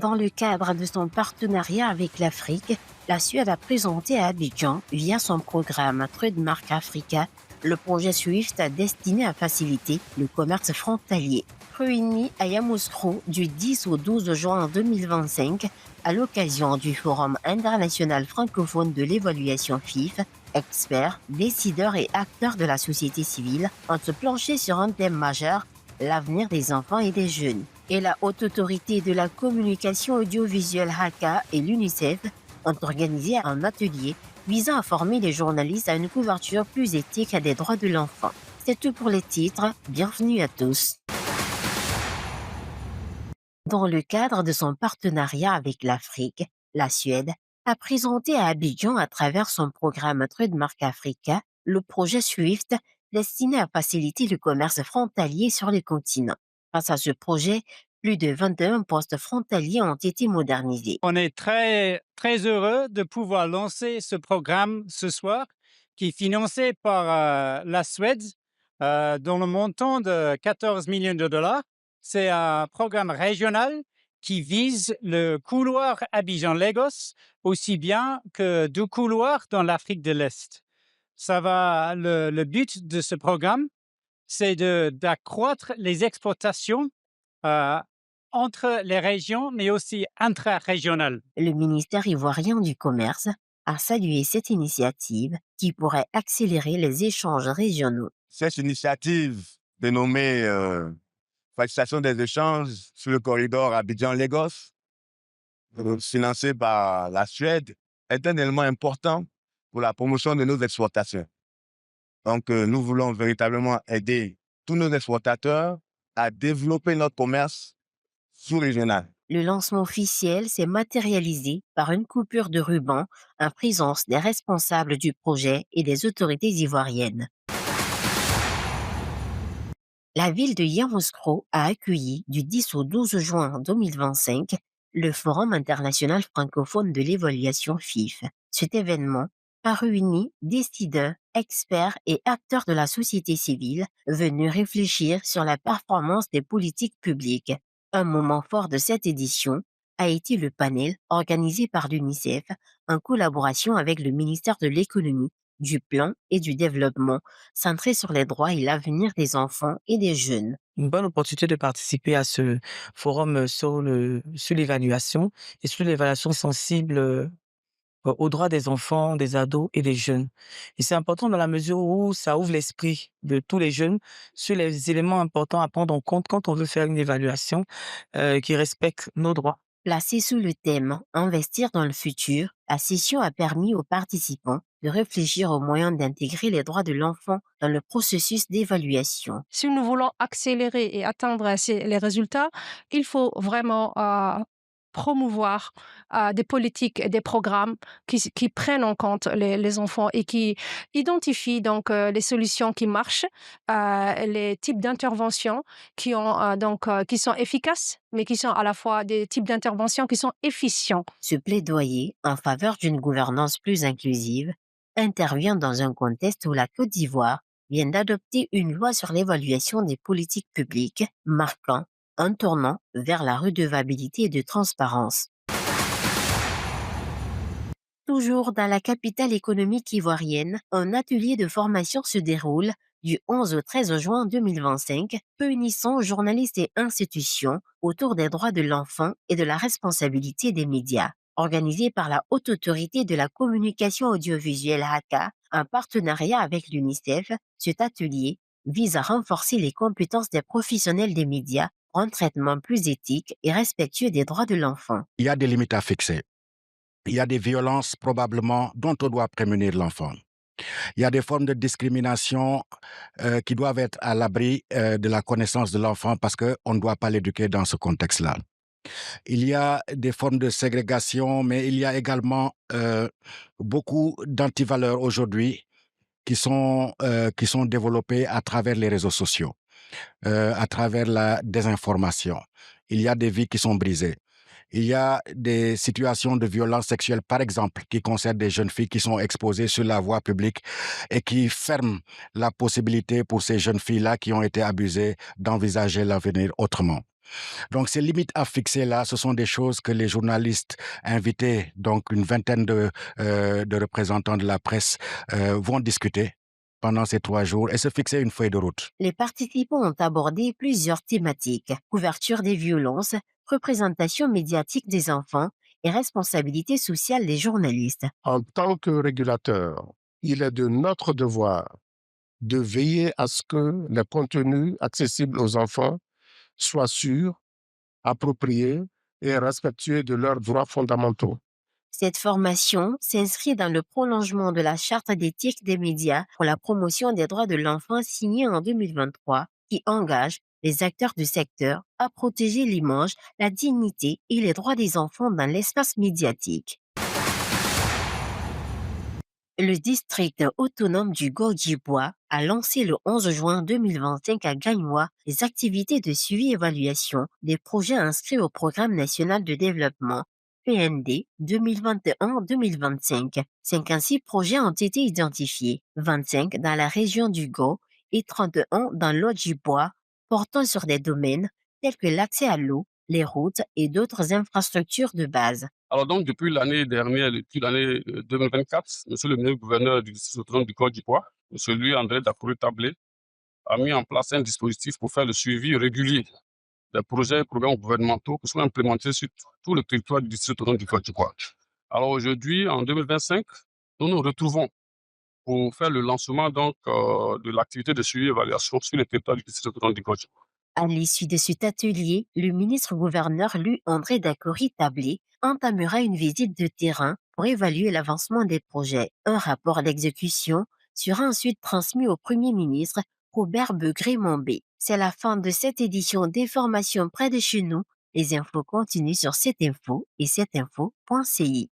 Dans le cadre de son partenariat avec l'Afrique, la Suède a présenté à Abidjan, via son programme Trademark Africa, le projet SWIFT destiné à faciliter le commerce frontalier. Réuni à Yamoussoukro du 10 au 12 juin 2025, à l'occasion du Forum international francophone de l'évaluation FIF, experts, décideurs et acteurs de la société civile ont se penché sur un thème majeur, l'avenir des enfants et des jeunes. Et la Haute Autorité de la Communication Audiovisuelle HACA et l'UNICEF ont organisé un atelier visant à former les journalistes à une couverture plus éthique des droits de l'enfant. C'est tout pour les titres, bienvenue à tous. Dans le cadre de son partenariat avec l'Afrique, la Suède a présenté à Abidjan à travers son programme Trademark Africa le projet SWIFT destiné à faciliter le commerce frontalier sur le continent. Grâce à ce projet, plus de 21 postes frontaliers ont été modernisés. On est très, très heureux de pouvoir lancer ce programme ce soir qui est financé par la Suède dont le montant de 14 millions de dollars. C'est un programme régional qui vise le couloir Abidjan-Lagos aussi bien que deux couloirs dans l'Afrique de l'Est. Le but de ce programme, c'est d'accroître les exportations euh, entre les régions, mais aussi intra-régionales. Le ministère ivoirien du Commerce a salué cette initiative qui pourrait accélérer les échanges régionaux. Cette initiative dénommée Facilitation des échanges sur le corridor Abidjan-Lagos, financée par la Suède, est un élément important pour la promotion de nos exportations. Donc, nous voulons véritablement aider tous nos exportateurs à développer notre commerce sous-régional. Le lancement officiel s'est matérialisé par une coupure de ruban en présence des responsables du projet et des autorités ivoiriennes. La ville de Yamoussoukro a accueilli du 10 au 12 juin 2025 le Forum international francophone de l'évaluation FIF. Cet événement a réuni décideurs, experts et acteurs de la société civile venus réfléchir sur la performance des politiques publiques. Un moment fort de cette édition a été le panel organisé par l'UNICEF en collaboration avec le ministère de l'économie, du plan et du développement, centré sur les droits et l'avenir des enfants et des jeunes. Une bonne opportunité de participer à ce forum sur l'évaluation et sur l'évaluation sensible aux droits des enfants, des ados et des jeunes. Et c'est important dans la mesure où ça ouvre l'esprit de tous les jeunes sur les éléments importants à prendre en compte quand on veut faire une évaluation qui respecte nos droits. Placée sous le thème « Investir dans le futur », la session a permis aux participants de réfléchir aux moyens d'intégrer les droits de l'enfant dans le processus d'évaluation. Si nous voulons accélérer et atteindre les résultats, il faut vraiment promouvoir des politiques et des programmes qui prennent en compte les enfants et qui identifient donc les solutions qui marchent, les types d'interventions qui sont efficaces, mais qui sont à la fois des types d'interventions qui sont efficients. Ce plaidoyer en faveur d'une gouvernance plus inclusive intervient dans un contexte où la Côte d'Ivoire vient d'adopter une loi sur l'évaluation des politiques publiques, marquant un tournant vers la redevabilité et de transparence. Toujours dans la capitale économique ivoirienne, un atelier de formation se déroule du 11 au 13 juin 2025, réunissant journalistes et institutions autour des droits de l'enfant et de la responsabilité des médias. Organisé par la Haute Autorité de la Communication Audiovisuelle HACA, en partenariat avec l'UNICEF, cet atelier vise à renforcer les compétences des professionnels des médias pour un traitement plus éthique et respectueux des droits de l'enfant. Il y a des limites à fixer. Il y a des violences probablement dont on doit prémunir l'enfant. Il y a des formes de discrimination qui doivent être à l'abri de la connaissance de l'enfant parce qu'on ne doit pas l'éduquer dans ce contexte-là. Il y a des formes de ségrégation, mais il y a également beaucoup d'antivaleurs aujourd'hui qui sont développées à travers les réseaux sociaux, à travers la désinformation. Il y a des vies qui sont brisées. Il y a des situations de violence sexuelle, par exemple, qui concernent des jeunes filles qui sont exposées sur la voie publique et qui ferment la possibilité pour ces jeunes filles-là qui ont été abusées d'envisager l'avenir autrement. Donc, ces limites à fixer là, ce sont des choses que les journalistes invités, donc une vingtaine de représentants de la presse, vont discuter pendant ces 3 jours et se fixer une feuille de route. Les participants ont abordé plusieurs thématiques: couverture des violences, représentation médiatique des enfants et responsabilité sociale des journalistes. En tant que régulateur, il est de notre devoir de veiller à ce que les contenus accessibles aux enfants soient sûrs, appropriés et respectueux de leurs droits fondamentaux. Cette formation s'inscrit dans le prolongement de la Charte d'éthique des médias pour la promotion des droits de l'enfant signée en 2023, qui engage les acteurs du secteur à protéger l'image, la dignité et les droits des enfants dans l'espace médiatique. Le district autonome du Gordibois a lancé le 11 juin 2025 à Gagnois les activités de suivi et évaluation des projets inscrits au Programme national de développement PND 2021-2025. 56 projets ont été identifiés, 25 dans la région du Go et 31 dans l'Aude-du-Bois, portant sur des domaines tels que l'accès à l'eau, les routes et d'autres infrastructures de base. Alors donc, depuis l'année dernière, depuis l'année 2024, Monsieur le ministre gouverneur du district autonome du Côte d'Ivoire, Monsieur Louis-André Dacouré-Tablé, a mis en place un dispositif pour faire le suivi régulier des projets et programmes gouvernementaux qui sont implémentés sur tout le territoire du district autonome du Côte d'Ivoire. Alors aujourd'hui, en 2025, nous nous retrouvons pour faire le lancement donc, de l'activité de suivi et évaluation sur le territoire du district autonome du Côte d'Ivoire. À l'issue de cet atelier, le ministre-gouverneur Louis-André Dacory-Tablé entamera une visite de terrain pour évaluer l'avancement des projets. Un rapport d'exécution sera ensuite transmis au Premier ministre Robert Begré-Mombé. C'est la fin de cette édition d'information près de chez nous. Les infos continuent sur cette info et cetteinfo.ci.